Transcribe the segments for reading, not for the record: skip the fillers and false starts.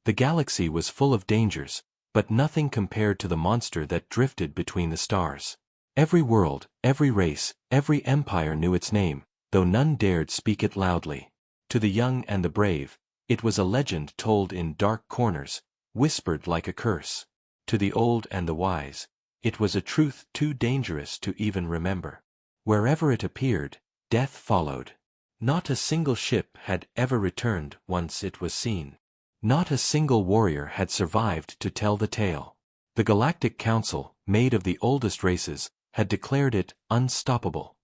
The galaxy was full of dangers, but nothing compared to the monster that drifted between the stars. Every world, every race, every empire knew its name, though none dared speak it loudly. To the young and the brave, it was a legend told in dark corners, whispered like a curse. To the old and the wise, it was a truth too dangerous to even remember. Wherever it appeared, death followed. Not a single ship had ever returned once it was seen. Not a single warrior had survived to tell the tale. The Galactic Council, made of the oldest races, had declared it unstoppable.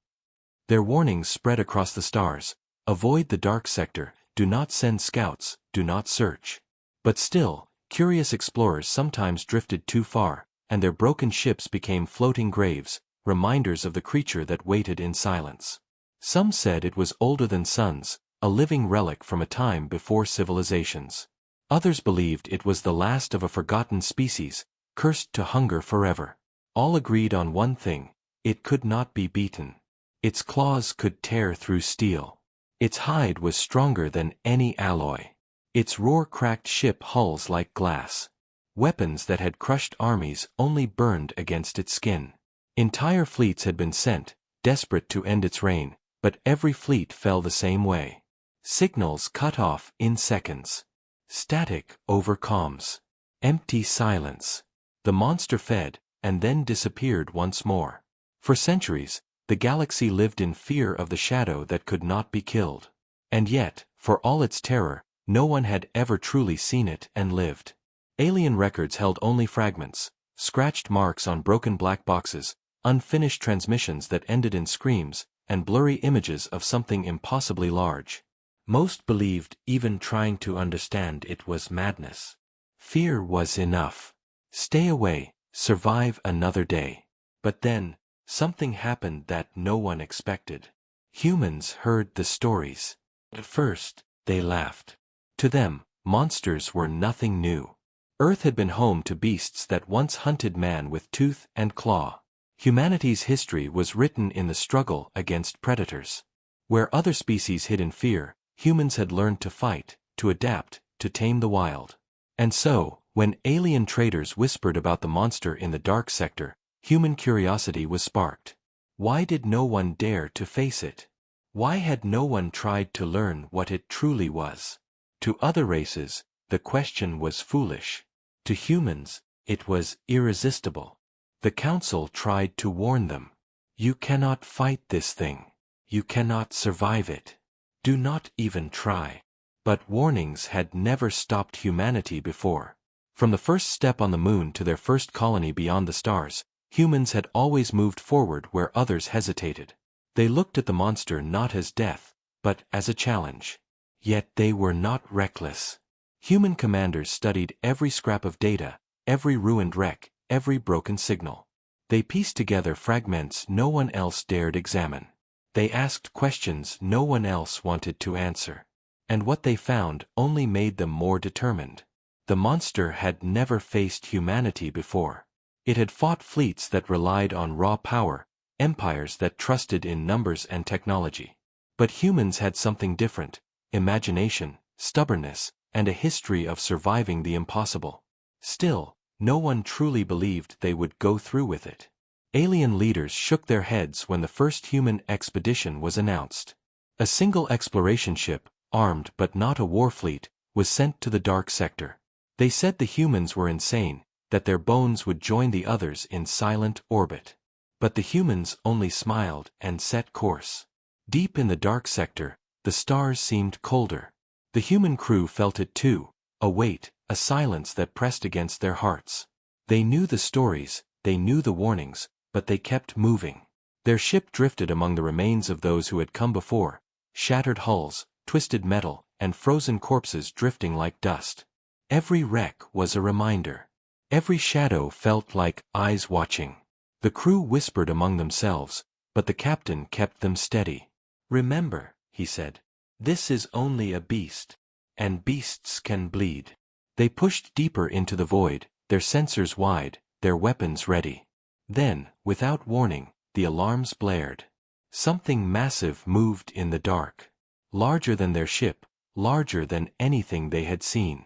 Their warnings spread across the stars: avoid the dark sector, do not send scouts, do not search. But still, curious explorers sometimes drifted too far, and their broken ships became floating graves, reminders of the creature that waited in silence. Some said it was older than suns, a living relic from a time before civilizations. Others believed it was the last of a forgotten species, cursed to hunger forever. All agreed on one thing: it could not be beaten. Its claws could tear through steel. Its hide was stronger than any alloy. Its roar cracked ship hulls like glass. Weapons that had crushed armies only burned against its skin. Entire fleets had been sent, desperate to end its reign, but every fleet fell the same way. Signals cut off in seconds. Static over comms. Empty silence. The monster fed, and then disappeared once more. For centuries, the galaxy lived in fear of the shadow that could not be killed. And yet, for all its terror, no one had ever truly seen it and lived. Alien records held only fragments, scratched marks on broken black boxes, unfinished transmissions that ended in screams, and blurry images of something impossibly large. Most believed even trying to understand it was madness. Fear was enough. Stay away, survive another day. But then, something happened that no one expected. Humans heard the stories. At first, they laughed. To them, monsters were nothing new. Earth had been home to beasts that once hunted man with tooth and claw. Humanity's history was written in the struggle against predators. Where other species hid in fear, humans had learned to fight, to adapt, to tame the wild. And so, when alien traders whispered about the monster in the dark sector, human curiosity was sparked. Why did no one dare to face it? Why had no one tried to learn what it truly was? To other races, the question was foolish. To humans, it was irresistible. The Council tried to warn them. You cannot fight this thing. You cannot survive it. Do not even try. But warnings had never stopped humanity before. From the first step on the moon to their first colony beyond the stars, humans had always moved forward where others hesitated. They looked at the monster not as death, but as a challenge. Yet they were not reckless. Human commanders studied every scrap of data, every ruined wreck, every broken signal. They pieced together fragments no one else dared examine. They asked questions no one else wanted to answer. And what they found only made them more determined. The monster had never faced humanity before. It had fought fleets that relied on raw power, empires that trusted in numbers and technology. But humans had something different: imagination, stubbornness, and a history of surviving the impossible. Still, no one truly believed they would go through with it. Alien leaders shook their heads when the first human expedition was announced. A single exploration ship, armed but not a war fleet, was sent to the dark sector. They said the humans were insane, that their bones would join the others in silent orbit. But the humans only smiled and set course. Deep in the dark sector, the stars seemed colder. The human crew felt it too, a weight, a silence that pressed against their hearts. They knew the stories, they knew the warnings, but they kept moving. Their ship drifted among the remains of those who had come before, shattered hulls, twisted metal, and frozen corpses drifting like dust. Every wreck was a reminder. Every shadow felt like eyes watching. The crew whispered among themselves, but the captain kept them steady. "Remember," he said, "this is only a beast. And beasts can bleed." They pushed deeper into the void, their sensors wide, their weapons ready. Then, without warning, the alarms blared. Something massive moved in the dark. Larger than their ship, larger than anything they had seen.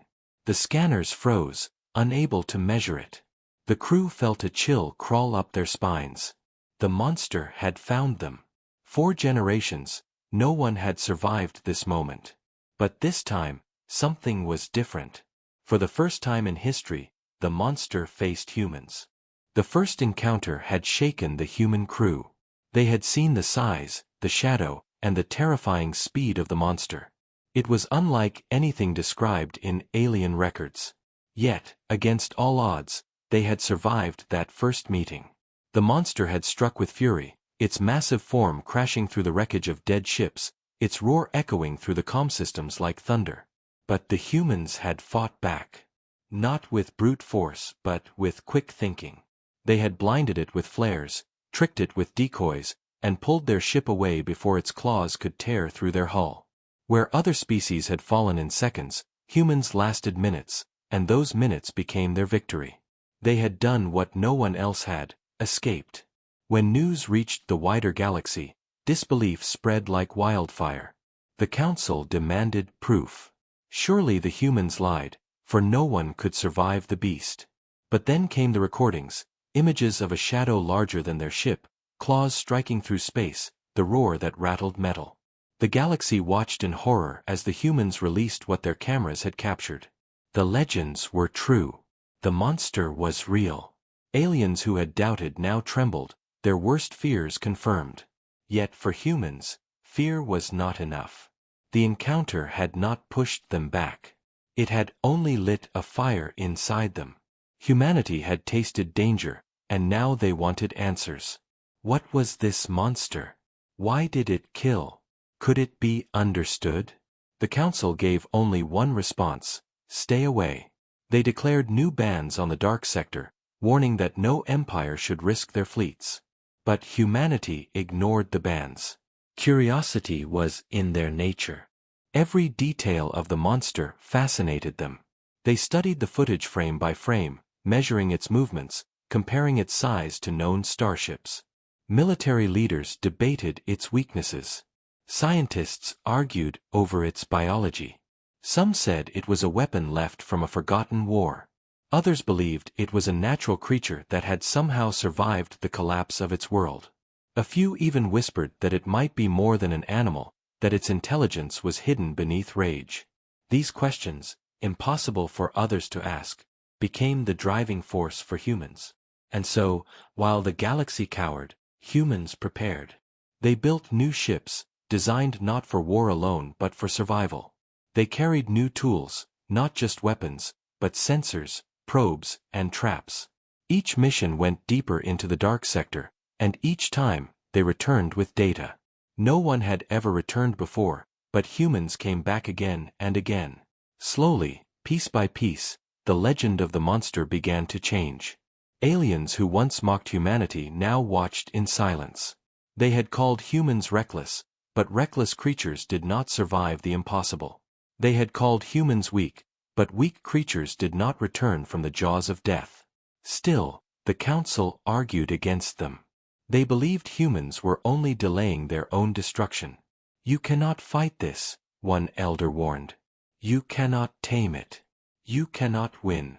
The scanners froze, unable to measure it. The crew felt a chill crawl up their spines. The monster had found them. 4 generations, no one had survived this moment. But this time, something was different. For the first time in history, the monster faced humans. The first encounter had shaken the human crew. They had seen the size, the shadow, and the terrifying speed of the monster. It was unlike anything described in alien records. Yet, against all odds, they had survived that first meeting. The monster had struck with fury, its massive form crashing through the wreckage of dead ships, its roar echoing through the comm systems like thunder. But the humans had fought back. Not with brute force, but with quick thinking. They had blinded it with flares, tricked it with decoys, and pulled their ship away before its claws could tear through their hull. Where other species had fallen in seconds, humans lasted minutes, and those minutes became their victory. They had done what no one else had, escaped. When news reached the wider galaxy, disbelief spread like wildfire. The Council demanded proof. Surely the humans lied, for no one could survive the beast. But then came the recordings, images of a shadow larger than their ship, claws striking through space, the roar that rattled metal. The galaxy watched in horror as the humans released what their cameras had captured. The legends were true. The monster was real. Aliens who had doubted now trembled, their worst fears confirmed. Yet for humans, fear was not enough. The encounter had not pushed them back. It had only lit a fire inside them. Humanity had tasted danger, and now they wanted answers. What was this monster? Why did it kill? Could it be understood? The Council gave only one response: stay away. They declared new bans on the dark sector, warning that no empire should risk their fleets. But humanity ignored the bans. Curiosity was in their nature. Every detail of the monster fascinated them. They studied the footage frame by frame, measuring its movements, comparing its size to known starships. Military leaders debated its weaknesses. Scientists argued over its biology. Some said it was a weapon left from a forgotten war. Others believed it was a natural creature that had somehow survived the collapse of its world. A few even whispered that it might be more than an animal, that its intelligence was hidden beneath rage. These questions, impossible for others to ask, became the driving force for humans. And so, while the galaxy cowered, humans prepared. They built new ships, designed not for war alone but for survival. They carried new tools, not just weapons, but sensors, probes, and traps. Each mission went deeper into the dark sector, and each time, they returned with data. No one had ever returned before, but humans came back again and again. Slowly, piece by piece, the legend of the monster began to change. Aliens who once mocked humanity now watched in silence. They had called humans reckless, but reckless creatures did not survive the impossible. They had called humans weak, but weak creatures did not return from the jaws of death. Still, the Council argued against them. They believed humans were only delaying their own destruction. You cannot fight this, one elder warned. You cannot tame it. You cannot win.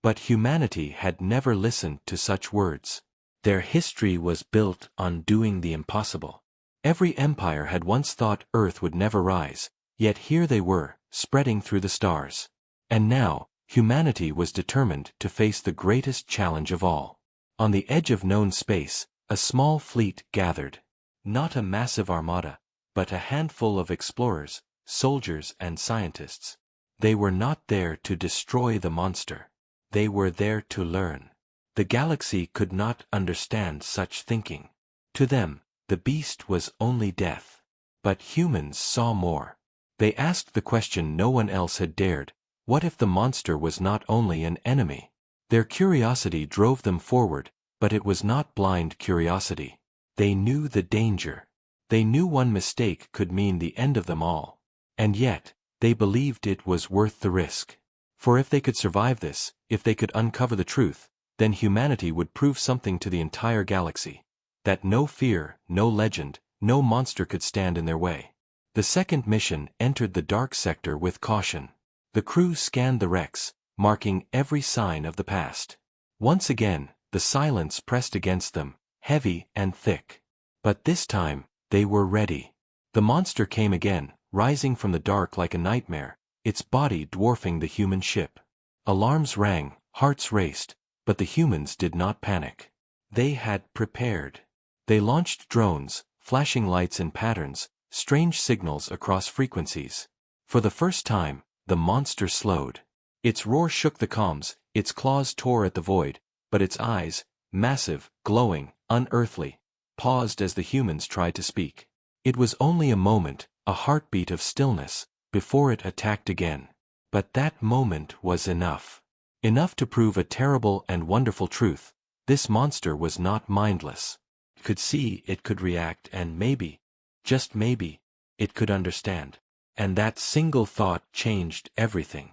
But humanity had never listened to such words. Their history was built on doing the impossible. Every empire had once thought Earth would never rise, yet here they were, spreading through the stars. And now, humanity was determined to face the greatest challenge of all. On the edge of known space, a small fleet gathered. Not a massive armada, but a handful of explorers, soldiers and scientists. They were not there to destroy the monster. They were there to learn. The galaxy could not understand such thinking. To them, the beast was only death. But humans saw more. They asked the question no one else had dared: what if the monster was not only an enemy? Their curiosity drove them forward, but it was not blind curiosity. They knew the danger. They knew one mistake could mean the end of them all. And yet, they believed it was worth the risk. For if they could survive this, if they could uncover the truth, then humanity would prove something to the entire galaxy. That no fear, no legend, no monster could stand in their way. The second mission entered the dark sector with caution. The crew scanned the wrecks, marking every sign of the past. Once again, the silence pressed against them, heavy and thick. But this time, they were ready. The monster came again, rising from the dark like a nightmare, its body dwarfing the human ship. Alarms rang, hearts raced, but the humans did not panic. They had prepared. They launched drones, flashing lights in patterns, strange signals across frequencies. For the first time, the monster slowed. Its roar shook the comms, its claws tore at the void, but its eyes, massive, glowing, unearthly, paused as the humans tried to speak. It was only a moment, a heartbeat of stillness, before it attacked again. But that moment was enough. Enough to prove a terrible and wonderful truth. This monster was not mindless. It could see, it could react, and maybe, just maybe, it could understand. And that single thought changed everything.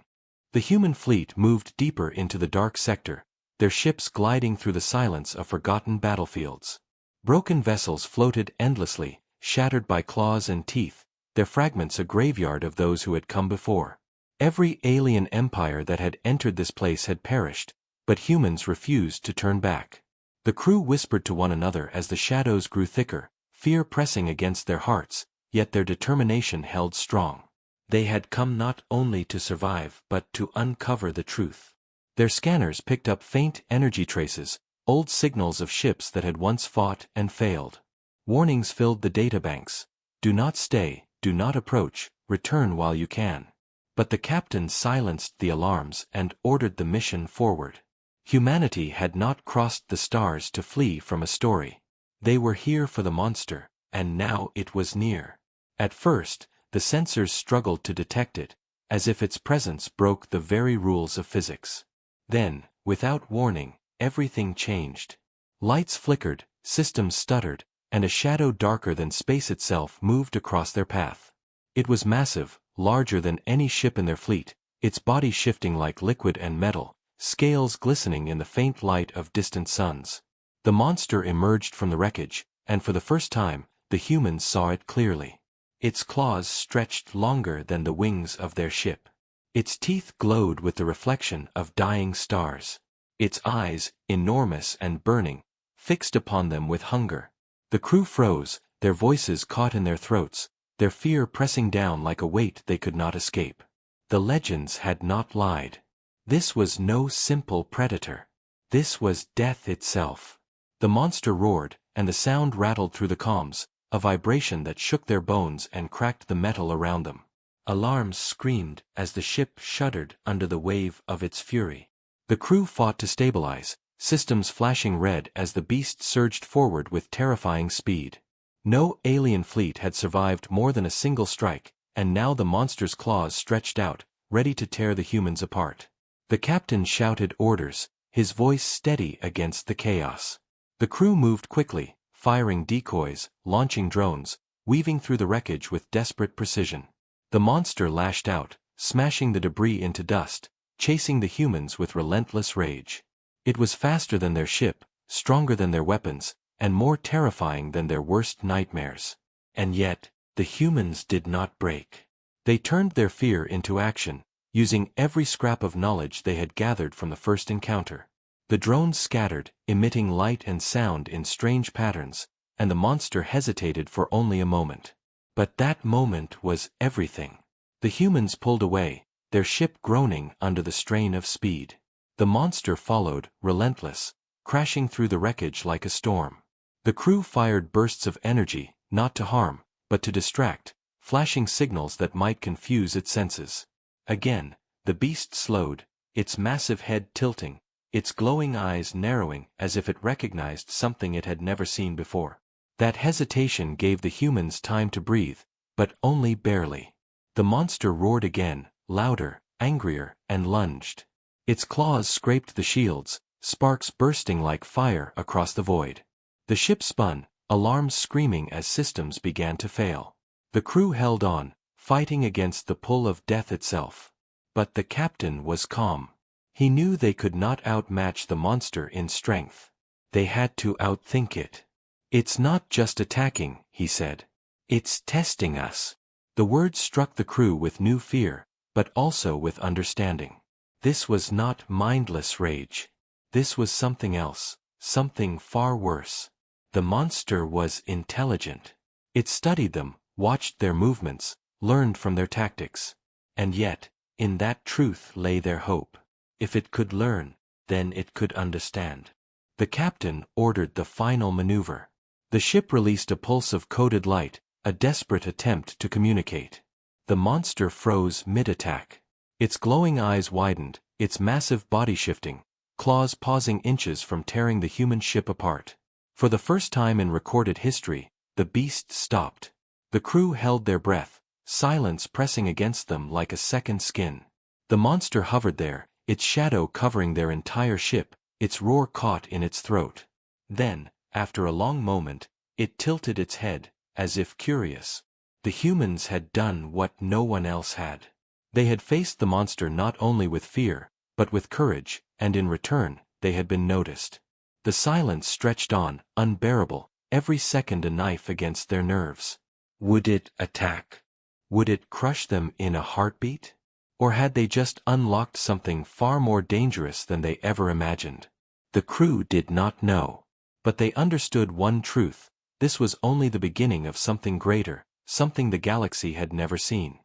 The human fleet moved deeper into the dark sector, their ships gliding through the silence of forgotten battlefields. Broken vessels floated endlessly, shattered by claws and teeth, their fragments a graveyard of those who had come before. Every alien empire that had entered this place had perished, but humans refused to turn back. The crew whispered to one another as the shadows grew thicker, fear pressing against their hearts, yet their determination held strong. They had come not only to survive but to uncover the truth. Their scanners picked up faint energy traces, old signals of ships that had once fought and failed. Warnings filled the databanks. Do not stay, do not approach, return while you can. But the captain silenced the alarms and ordered the mission forward. Humanity had not crossed the stars to flee from a story. They were here for the monster, and now it was near. At first, the sensors struggled to detect it, as if its presence broke the very rules of physics. Then, without warning, everything changed. Lights flickered, systems stuttered, and a shadow darker than space itself moved across their path. It was massive, larger than any ship in their fleet, its body shifting like liquid and metal, scales glistening in the faint light of distant suns. The monster emerged from the wreckage, and for the first time, the humans saw it clearly. Its claws stretched longer than the wings of their ship. Its teeth glowed with the reflection of dying stars. Its eyes, enormous and burning, fixed upon them with hunger. The crew froze, their voices caught in their throats, their fear pressing down like a weight they could not escape. The legends had not lied. This was no simple predator. This was death itself. The monster roared, and the sound rattled through the comms, a vibration that shook their bones and cracked the metal around them. Alarms screamed as the ship shuddered under the wave of its fury. The crew fought to stabilize, systems flashing red as the beast surged forward with terrifying speed. No alien fleet had survived more than a single strike, and now the monster's claws stretched out, ready to tear the humans apart. The captain shouted orders, his voice steady against the chaos. The crew moved quickly, firing decoys, launching drones, weaving through the wreckage with desperate precision. The monster lashed out, smashing the debris into dust, chasing the humans with relentless rage. It was faster than their ship, stronger than their weapons, and more terrifying than their worst nightmares. And yet, the humans did not break. They turned their fear into action, using every scrap of knowledge they had gathered from the first encounter. The drones scattered, emitting light and sound in strange patterns, and the monster hesitated for only a moment. But that moment was everything. The humans pulled away, their ship groaning under the strain of speed. The monster followed, relentless, crashing through the wreckage like a storm. The crew fired bursts of energy, not to harm, but to distract, flashing signals that might confuse its senses. Again, the beast slowed, its massive head tilting, its glowing eyes narrowing as if it recognized something it had never seen before. That hesitation gave the humans time to breathe, but only barely. The monster roared again, louder, angrier, and lunged. Its claws scraped the shields, sparks bursting like fire across the void. The ship spun, alarms screaming as systems began to fail. The crew held on, fighting against the pull of death itself. But the captain was calm. He knew they could not outmatch the monster in strength. They had to outthink it. "It's not just attacking," he said. "It's testing us." The words struck the crew with new fear, but also with understanding. This was not mindless rage. This was something else, something far worse. The monster was intelligent. It studied them, watched their movements, learned from their tactics. And yet, in that truth lay their hope. If it could learn, then it could understand. The captain ordered the final maneuver. The ship released a pulse of coded light, a desperate attempt to communicate. The monster froze mid-attack. Its glowing eyes widened, its massive body shifting, claws pausing inches from tearing the human ship apart. For the first time in recorded history, the beast stopped. The crew held their breath, silence pressing against them like a second skin. The monster hovered there, its shadow covering their entire ship, its roar caught in its throat. Then, after a long moment, it tilted its head, as if curious. The humans had done what no one else had. They had faced the monster not only with fear, but with courage, and in return, they had been noticed. The silence stretched on, unbearable, every second a knife against their nerves. Would it attack? Would it crush them in a heartbeat? Or had they just unlocked something far more dangerous than they ever imagined? The crew did not know. But they understood one truth: this was only the beginning of something greater, something the galaxy had never seen.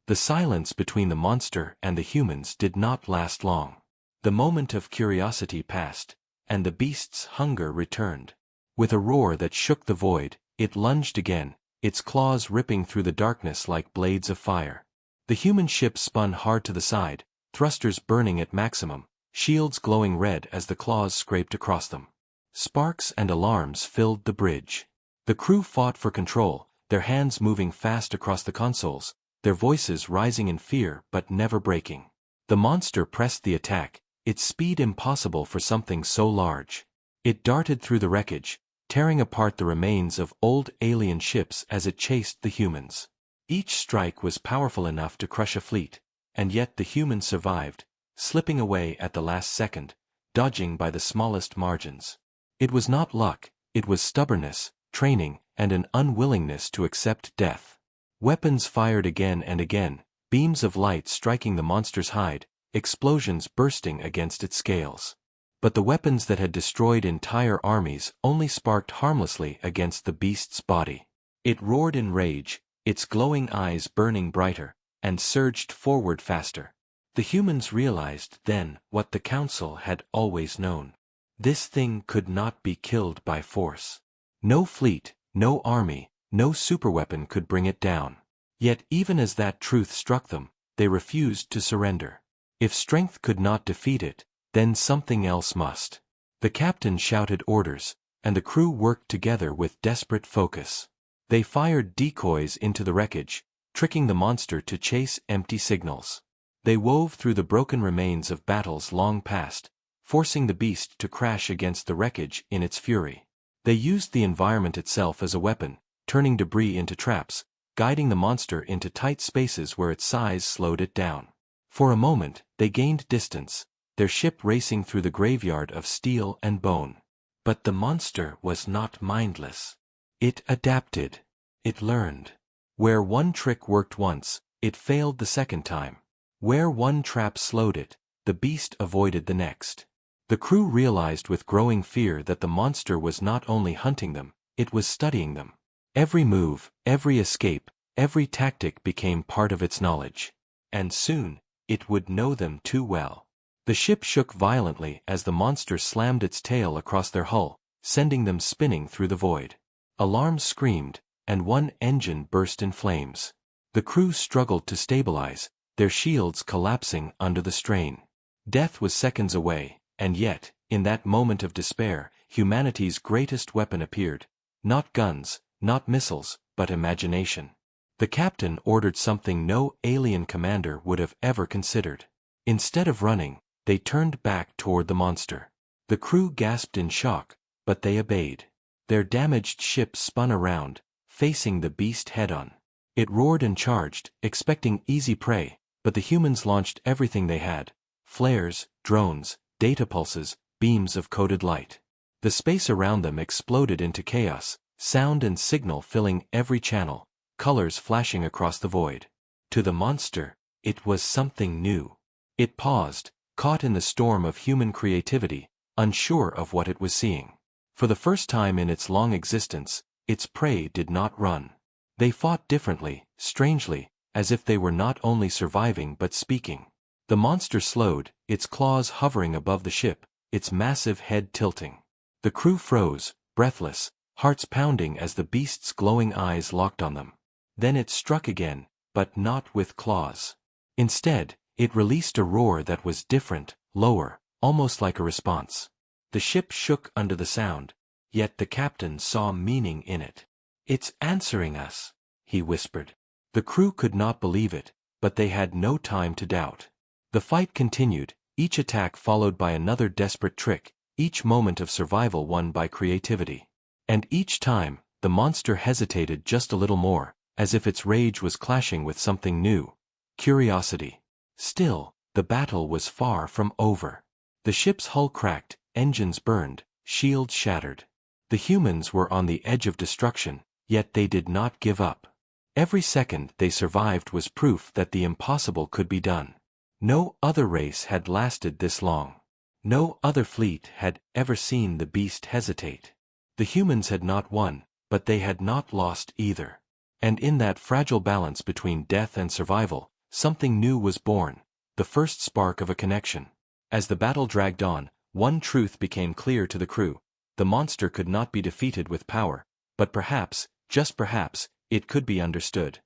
The silence between the monster and the humans did not last long. The moment of curiosity passed, and the beast's hunger returned. With a roar that shook the void, it lunged again, its claws ripping through the darkness like blades of fire. The human ship spun hard to the side, thrusters burning at maximum, shields glowing red as the claws scraped across them. Sparks and alarms filled the bridge. The crew fought for control, their hands moving fast across the consoles, their voices rising in fear but never breaking. The monster pressed the attack, its speed impossible for something so large. It darted through the wreckage, tearing apart the remains of old alien ships as it chased the humans. Each strike was powerful enough to crush a fleet, and yet the humans survived, slipping away at the last second, dodging by the smallest margins. It was not luck, it was stubbornness, training, and an unwillingness to accept death. Weapons fired again and again, beams of light striking the monster's hide, explosions bursting against its scales. But the weapons that had destroyed entire armies only sparked harmlessly against the beast's body. It roared in rage, its glowing eyes burning brighter, and surged forward faster. The humans realized then what the Council had always known. This thing could not be killed by force. No fleet, no army, no superweapon could bring it down. Yet even as that truth struck them, they refused to surrender. If strength could not defeat it, then something else must. The captain shouted orders, and the crew worked together with desperate focus. They fired decoys into the wreckage, tricking the monster to chase empty signals. They wove through the broken remains of battles long past, forcing the beast to crash against the wreckage in its fury. They used the environment itself as a weapon, turning debris into traps, guiding the monster into tight spaces where its size slowed it down. For a moment, they gained distance, their ship racing through the graveyard of steel and bone. But the monster was not mindless. It adapted. It learned. Where one trick worked once, it failed the second time. Where one trap slowed it, the beast avoided the next. The crew realized with growing fear that the monster was not only hunting them, it was studying them. Every move, every escape, every tactic became part of its knowledge. And soon, it would know them too well. The ship shook violently as the monster slammed its tail across their hull, sending them spinning through the void. Alarms screamed, and one engine burst in flames. The crew struggled to stabilize, their shields collapsing under the strain. Death was seconds away, and yet, in that moment of despair, humanity's greatest weapon appeared. Not guns, not missiles, but imagination. The captain ordered something no alien commander would have ever considered. Instead of running, they turned back toward the monster. The crew gasped in shock, but they obeyed. Their damaged ship spun around, facing the beast head-on. It roared and charged, expecting easy prey, but the humans launched everything they had: flares, drones, data pulses, beams of coded light. The space around them exploded into chaos, sound and signal filling every channel, colors flashing across the void. To the monster, It was something new. It paused, caught in the storm of human creativity, unsure of what it was seeing. For the first time in its long existence, its prey did not run. They fought differently, strangely, as if they were not only surviving but speaking. The monster slowed, its claws hovering above the ship, its massive head tilting. The crew froze, breathless, hearts pounding as the beast's glowing eyes locked on them. Then it struck again, but not with claws. Instead, it released a roar that was different, lower, almost like a response. The ship shook under the sound, yet the captain saw meaning in it. "It's answering us," he whispered. The crew could not believe it, but they had no time to doubt. The fight continued, each attack followed by another desperate trick, each moment of survival won by creativity. And each time, the monster hesitated just a little more, as if its rage was clashing with something new. Curiosity. Still, the battle was far from over. The ship's hull cracked, engines burned, shields shattered. The humans were on the edge of destruction, yet they did not give up. Every second they survived was proof that the impossible could be done. No other race had lasted this long. No other fleet had ever seen the beast hesitate. The humans had not won, but they had not lost either. And in that fragile balance between death and survival, something new was born, the first spark of a connection. As the battle dragged on, one truth became clear to the crew. The monster could not be defeated with power, but perhaps, just perhaps, it could be understood.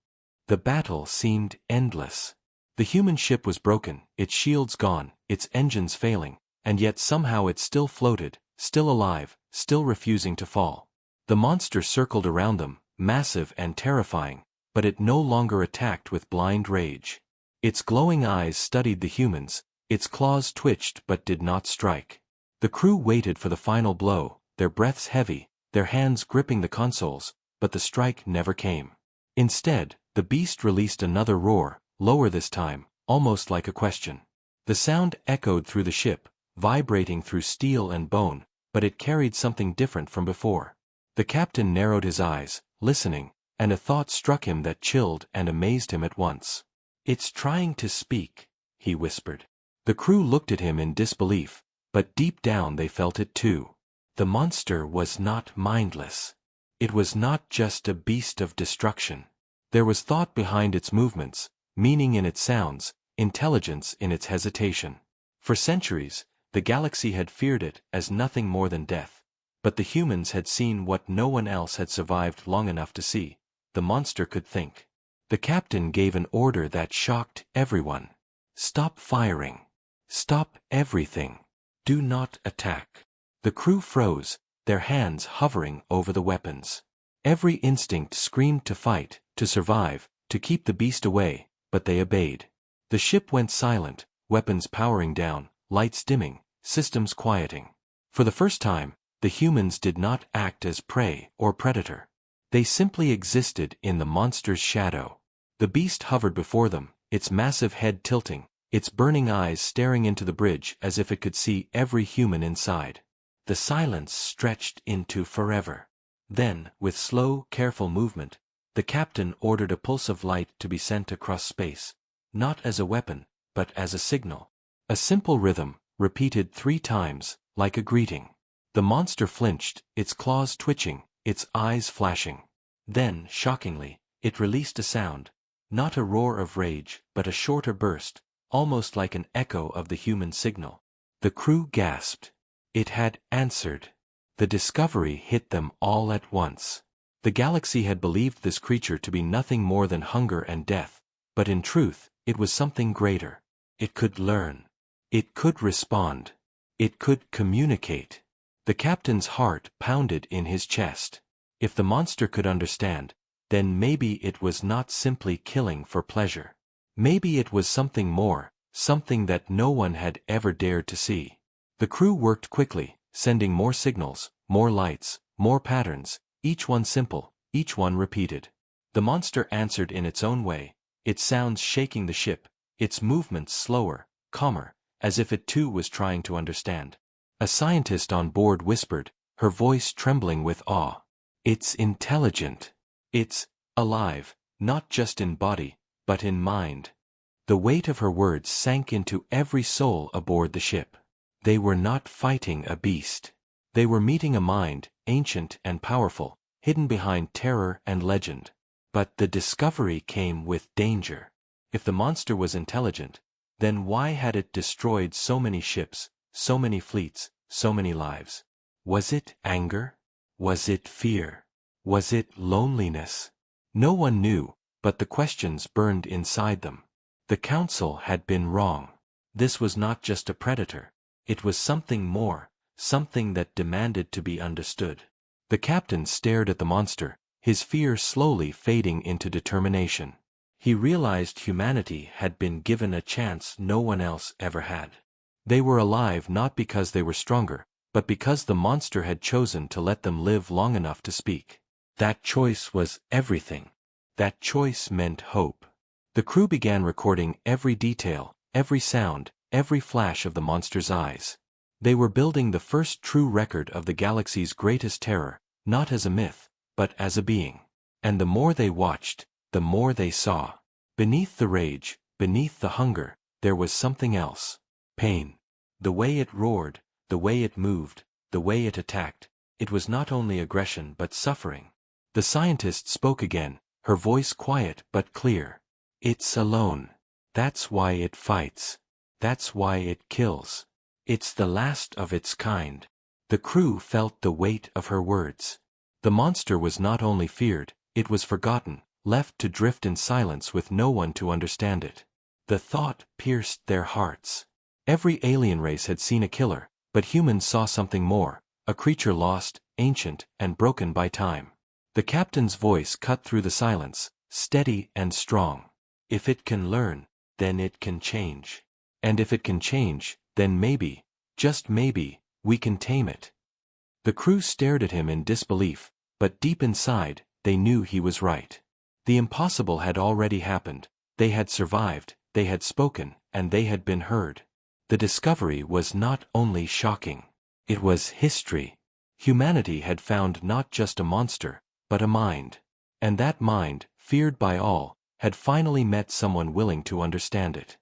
The battle seemed endless. The human ship was broken, its shields gone, its engines failing, and yet somehow it still floated, still alive, still refusing to fall. The monster circled around them, massive and terrifying, but it no longer attacked with blind rage. Its glowing eyes studied the humans, its claws twitched but did not strike. The crew waited for the final blow, their breaths heavy, their hands gripping the consoles, but the strike never came. Instead, the beast released another roar, lower this time, almost like a question. The sound echoed through the ship, vibrating through steel and bone, but it carried something different from before. The captain narrowed his eyes, listening, and a thought struck him that chilled and amazed him at once. "It's trying to speak," he whispered. The crew looked at him in disbelief, but deep down they felt it too. The monster was not mindless. It was not just a beast of destruction. There was thought behind its movements, meaning in its sounds, intelligence in its hesitation. For centuries, the galaxy had feared it as nothing more than death. But the humans had seen what no one else had survived long enough to see. The monster could think. The captain gave an order that shocked everyone. "Stop firing. Stop everything. Do not attack." The crew froze, their hands hovering over the weapons. Every instinct screamed to fight, to survive, to keep the beast away, but they obeyed. The ship went silent, weapons powering down, lights dimming, systems quieting. For the first time, the humans did not act as prey or predator. They simply existed in the monster's shadow. The beast hovered before them, its massive head tilting, its burning eyes staring into the bridge as if it could see every human inside. The silence stretched into forever. Then, with slow, careful movement, the captain ordered a pulse of light to be sent across space, not as a weapon, but as a signal. A simple rhythm, repeated 3 times, like a greeting. The monster flinched, its claws twitching, its eyes flashing. Then, shockingly, it released a sound, not a roar of rage, but a shorter burst, almost like an echo of the human signal. The crew gasped. It had answered. The discovery hit them all at once. The galaxy had believed this creature to be nothing more than hunger and death, but in truth, it was something greater. It could learn. It could respond. It could communicate. The captain's heart pounded in his chest. If the monster could understand, then maybe it was not simply killing for pleasure. Maybe it was something more, something that no one had ever dared to see. The crew worked quickly, sending more signals, more lights, more patterns, each one simple, each one repeated. The monster answered in its own way, its sounds shaking the ship, its movements slower, calmer, as if it too was trying to understand. A scientist on board whispered, her voice trembling with awe. "It's intelligent. It's alive, not just in body, but in mind." The weight of her words sank into every soul aboard the ship. They were not fighting a beast. They were meeting a mind, ancient and powerful, hidden behind terror and legend. But the discovery came with danger. If the monster was intelligent, then why had it destroyed so many ships, so many fleets, so many lives? Was it anger? Was it fear? Was it loneliness? No one knew, but the questions burned inside them. The council had been wrong. This was not just a predator. It was something more, something that demanded to be understood. The captain stared at the monster, his fear slowly fading into determination. He realized humanity had been given a chance no one else ever had. They were alive not because they were stronger, but because the monster had chosen to let them live long enough to speak. That choice was everything. That choice meant hope. The crew began recording every detail, every sound, every flash of the monster's eyes. They were building the first true record of the galaxy's greatest terror, not as a myth, but as a being. And the more they watched, the more they saw. Beneath the rage, beneath the hunger, there was something else. Pain. The way it roared, the way it moved, the way it attacked, it was not only aggression but suffering. The scientist spoke again, her voice quiet but clear. It's alone. That's why it fights. That's why it kills. It's the last of its kind. The crew felt the weight of her words. The monster was not only feared, it was forgotten, left to drift in silence with no one to understand it. The thought pierced their hearts. Every alien race had seen a killer, but humans saw something more, a creature lost, ancient, and broken by time. The captain's voice cut through the silence, steady and strong. If it can learn, then it can change. And if it can change, then maybe, just maybe, we can tame it. The crew stared at him in disbelief, but deep inside, they knew he was right. The impossible had already happened. They had survived, they had spoken, and they had been heard. The discovery was not only shocking. It was history. Humanity had found not just a monster, but a mind. And that mind, feared by all, had finally met someone willing to understand it.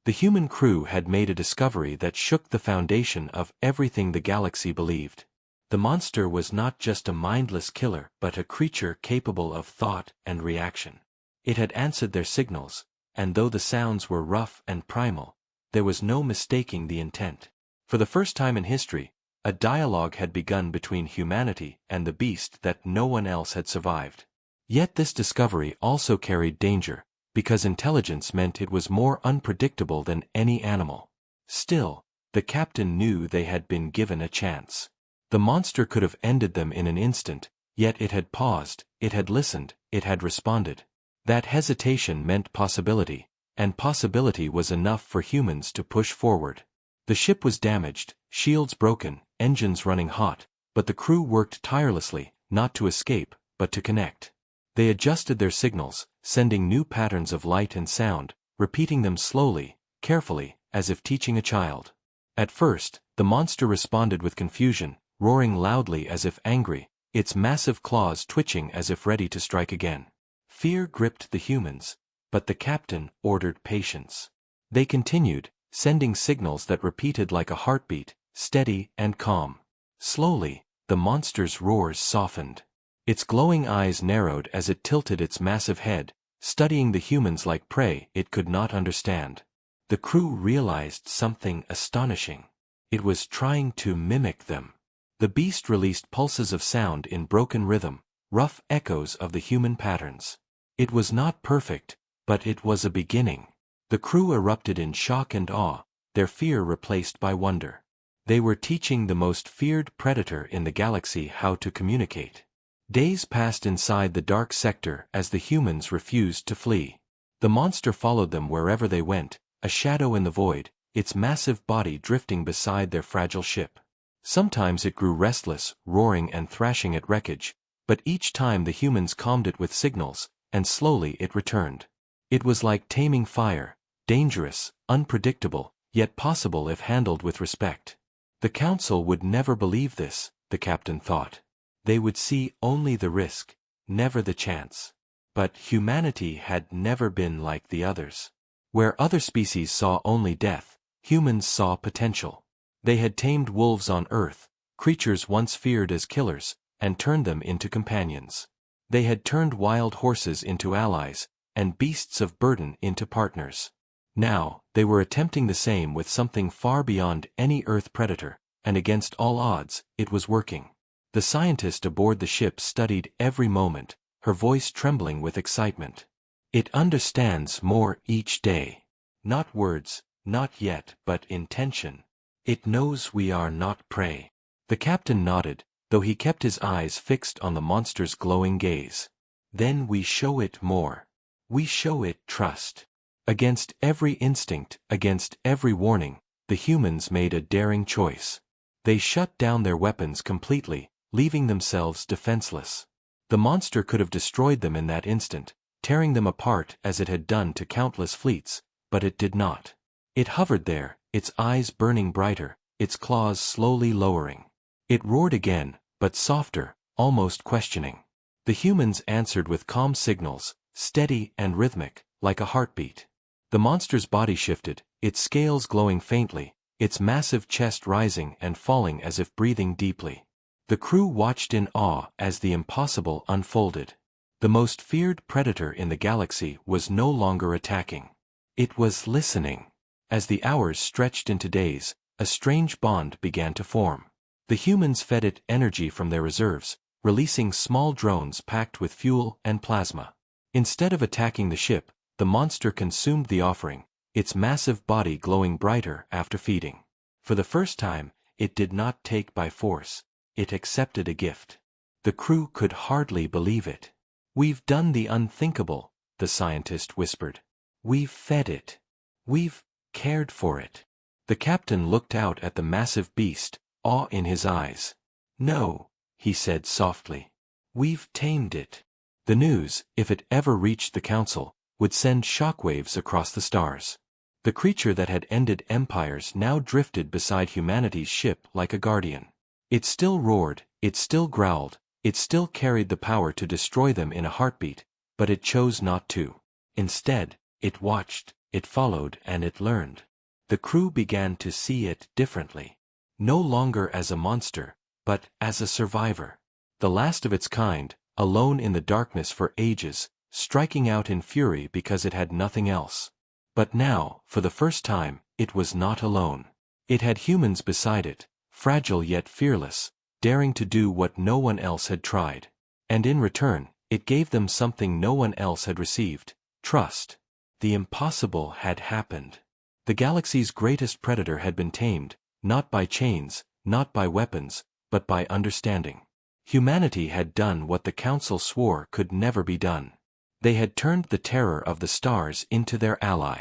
The human crew had made a discovery that shook the foundation of everything the galaxy believed. The monster was not just a mindless killer but a creature capable of thought and reaction. It had answered their signals, and though the sounds were rough and primal, there was no mistaking the intent. For the first time in history, a dialogue had begun between humanity and the beast that no one else had survived. Yet this discovery also carried danger, because intelligence meant it was more unpredictable than any animal. Still, the captain knew they had been given a chance. The monster could have ended them in an instant, yet it had paused, it had listened, it had responded. That hesitation meant possibility, and possibility was enough for humans to push forward. The ship was damaged, shields broken, engines running hot, but the crew worked tirelessly, not to escape, but to connect. They adjusted their signals, sending new patterns of light and sound, repeating them slowly, carefully, as if teaching a child. At first, the monster responded with confusion, roaring loudly as if angry, its massive claws twitching as if ready to strike again. Fear gripped the humans, but the captain ordered patience. They continued, sending signals that repeated like a heartbeat, steady and calm. Slowly, the monster's roars softened. Its glowing eyes narrowed as it tilted its massive head, studying the humans like prey it could not understand. The crew realized something astonishing. It was trying to mimic them. The beast released pulses of sound in broken rhythm, rough echoes of the human patterns. It was not perfect, but it was a beginning. The crew erupted in shock and awe, their fear replaced by wonder. They were teaching the most feared predator in the galaxy how to communicate. Days passed inside the dark sector as the humans refused to flee. The monster followed them wherever they went, a shadow in the void, its massive body drifting beside their fragile ship. Sometimes it grew restless, roaring and thrashing at wreckage, but each time the humans calmed it with signals, and slowly it returned. It was like taming fire, dangerous, unpredictable, yet possible if handled with respect. The council would never believe this, the captain thought. They would see only the risk, never the chance. But humanity had never been like the others. Where other species saw only death, humans saw potential. They had tamed wolves on Earth, creatures once feared as killers, and turned them into companions. They had turned wild horses into allies, and beasts of burden into partners. Now, they were attempting the same with something far beyond any Earth predator, and against all odds, it was working. The scientist aboard the ship studied every moment, her voice trembling with excitement. It understands more each day. Not words, not yet, but intention. It knows we are not prey. The captain nodded, though he kept his eyes fixed on the monster's glowing gaze. Then we show it more. We show it trust. Against every instinct, against every warning, the humans made a daring choice. They shut down their weapons completely, leaving themselves defenseless. The monster could have destroyed them in that instant, tearing them apart as it had done to countless fleets, but it did not. It hovered there, its eyes burning brighter, its claws slowly lowering. It roared again, but softer, almost questioning. The humans answered with calm signals, steady and rhythmic, like a heartbeat. The monster's body shifted, its scales glowing faintly, its massive chest rising and falling as if breathing deeply. The crew watched in awe as the impossible unfolded. The most feared predator in the galaxy was no longer attacking. It was listening. As the hours stretched into days, a strange bond began to form. The humans fed it energy from their reserves, releasing small drones packed with fuel and plasma. Instead of attacking the ship, the monster consumed the offering, its massive body glowing brighter after feeding. For the first time, it did not take by force. It accepted a gift. The crew could hardly believe it. "We've done the unthinkable," the scientist whispered. "We've fed it. We've cared for it." The captain looked out at the massive beast, awe in his eyes. "No," he said softly. "We've tamed it." The news, if it ever reached the council, would send shockwaves across the stars. The creature that had ended empires now drifted beside humanity's ship like a guardian. It still roared, it still growled, it still carried the power to destroy them in a heartbeat, but it chose not to. Instead, it watched, it followed, and it learned. The crew began to see it differently. No longer as a monster, but as a survivor. The last of its kind, alone in the darkness for ages, striking out in fury because it had nothing else. But now, for the first time, it was not alone. It had humans beside it, fragile yet fearless, daring to do what no one else had tried. And in return, it gave them something no one else had received: trust. The impossible had happened. The galaxy's greatest predator had been tamed, not by chains, not by weapons, but by understanding. Humanity had done what the Council swore could never be done. They had turned the terror of the stars into their ally.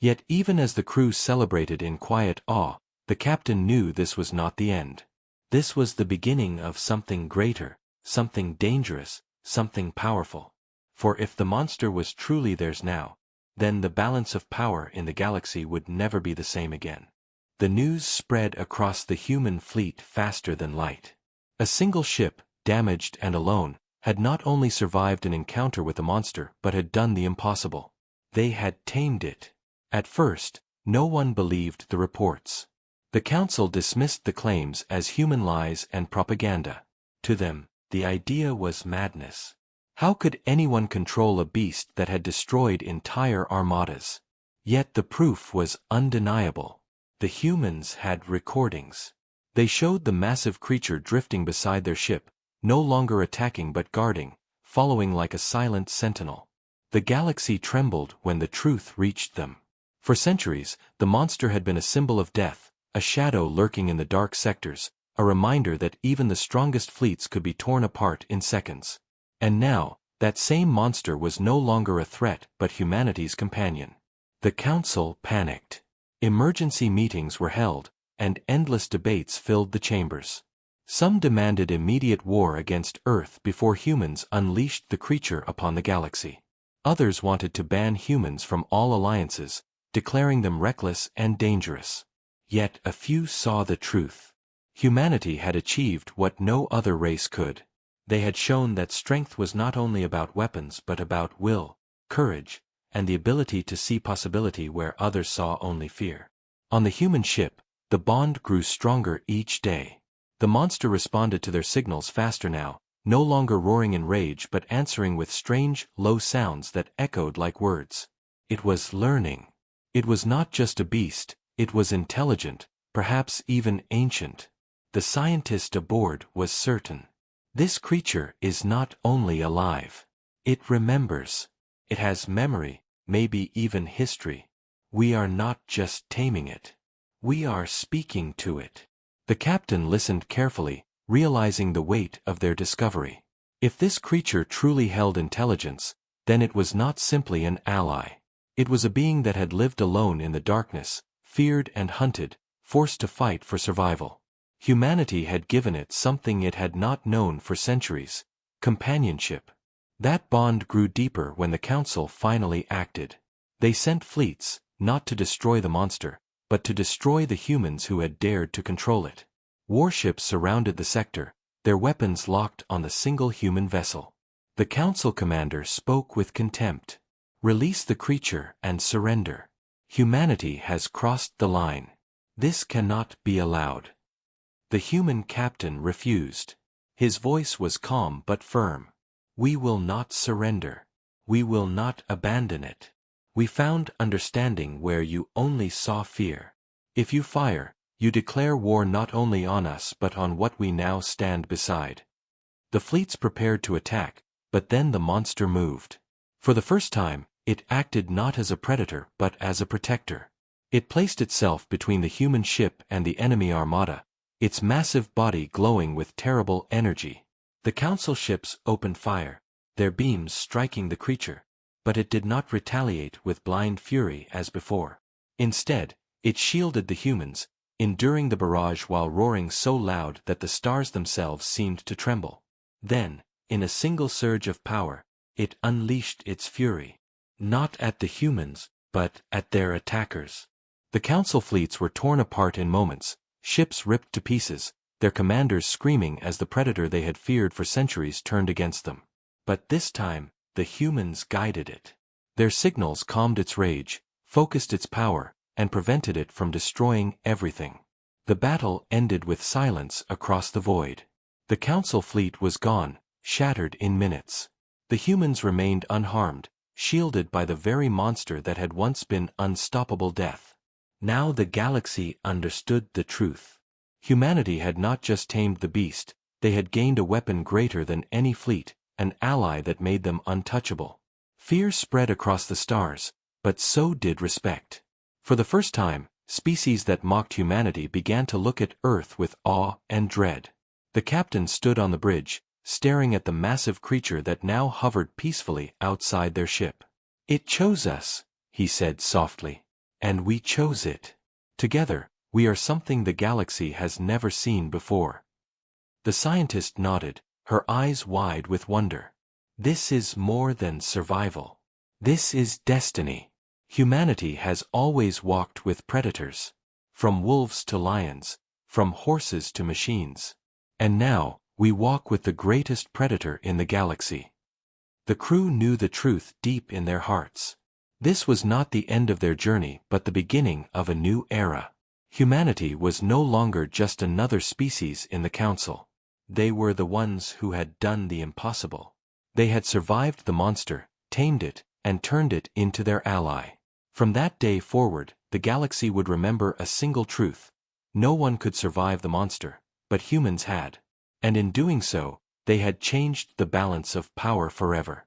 Yet even as the crew celebrated in quiet awe, the captain knew this was not the end. This was the beginning of something greater, something dangerous, something powerful. For if the monster was truly theirs now, then the balance of power in the galaxy would never be the same again. The news spread across the human fleet faster than light. A single ship, damaged and alone, had not only survived an encounter with the monster but had done the impossible. They had tamed it. At first, no one believed the reports. The Council dismissed the claims as human lies and propaganda. To them, the idea was madness. How could anyone control a beast that had destroyed entire armadas? Yet the proof was undeniable. The humans had recordings. They showed the massive creature drifting beside their ship, no longer attacking but guarding, following like a silent sentinel. The galaxy trembled when the truth reached them. For centuries, the monster had been a symbol of death, a shadow lurking in the dark sectors, a reminder that even the strongest fleets could be torn apart in seconds. And now, that same monster was no longer a threat but humanity's companion. The Council panicked. Emergency meetings were held, and endless debates filled the chambers. Some demanded immediate war against Earth before humans unleashed the creature upon the galaxy. Others wanted to ban humans from all alliances, declaring them reckless and dangerous. Yet a few saw the truth. Humanity had achieved what no other race could. They had shown that strength was not only about weapons but about will, courage, and the ability to see possibility where others saw only fear. On the human ship, the bond grew stronger each day. The monster responded to their signals faster now, no longer roaring in rage but answering with strange, low sounds that echoed like words. It was learning. It was not just a beast, it was intelligent, perhaps even ancient. The scientist aboard was certain. This creature is not only alive. It remembers. It has memory, maybe even history. We are not just taming it. We are speaking to it. The captain listened carefully, realizing the weight of their discovery. If this creature truly held intelligence, then it was not simply an ally. It was a being that had lived alone in the darkness, feared and hunted, forced to fight for survival. Humanity had given it something it had not known for centuries: companionship. That bond grew deeper when the Council finally acted. They sent fleets, not to destroy the monster, but to destroy the humans who had dared to control it. Warships surrounded the sector, their weapons locked on the single human vessel. The Council commander spoke with contempt. "Release the creature and surrender. Humanity has crossed the line. This cannot be allowed." The human captain refused. His voice was calm but firm. "We will not surrender. We will not abandon it. We found understanding where you only saw fear. If you fire, you declare war not only on us but on what we now stand beside." The fleets prepared to attack, but then the monster moved. For the first time, it acted not as a predator but as a protector. It placed itself between the human ship and the enemy armada, its massive body glowing with terrible energy. The Council ships opened fire, their beams striking the creature, but it did not retaliate with blind fury as before. Instead, it shielded the humans, enduring the barrage while roaring so loud that the stars themselves seemed to tremble. Then, in a single surge of power, it unleashed its fury. Not at the humans, but at their attackers. The Council fleets were torn apart in moments, ships ripped to pieces, their commanders screaming as the predator they had feared for centuries turned against them. But this time, the humans guided it. Their signals calmed its rage, focused its power, and prevented it from destroying everything. The battle ended with silence across the void. The Council fleet was gone, shattered in minutes. The humans remained unharmed, shielded by the very monster that had once been unstoppable death. Now the galaxy understood the truth. Humanity had not just tamed the beast, they had gained a weapon greater than any fleet, an ally that made them untouchable. Fear spread across the stars, but so did respect. For the first time, species that mocked humanity began to look at Earth with awe and dread. The captain stood on the bridge, staring at the massive creature that now hovered peacefully outside their ship. "It chose us," he said softly. "And we chose it. Together, we are something the galaxy has never seen before." The scientist nodded, her eyes wide with wonder. "This is more than survival. This is destiny. Humanity has always walked with predators. From wolves to lions, from horses to machines. And now, we walk with the greatest predator in the galaxy." The crew knew the truth deep in their hearts. This was not the end of their journey but the beginning of a new era. Humanity was no longer just another species in the Council. They were the ones who had done the impossible. They had survived the monster, tamed it, and turned it into their ally. From that day forward, the galaxy would remember a single truth: no one could survive the monster, but humans had. And in doing so, they had changed the balance of power forever.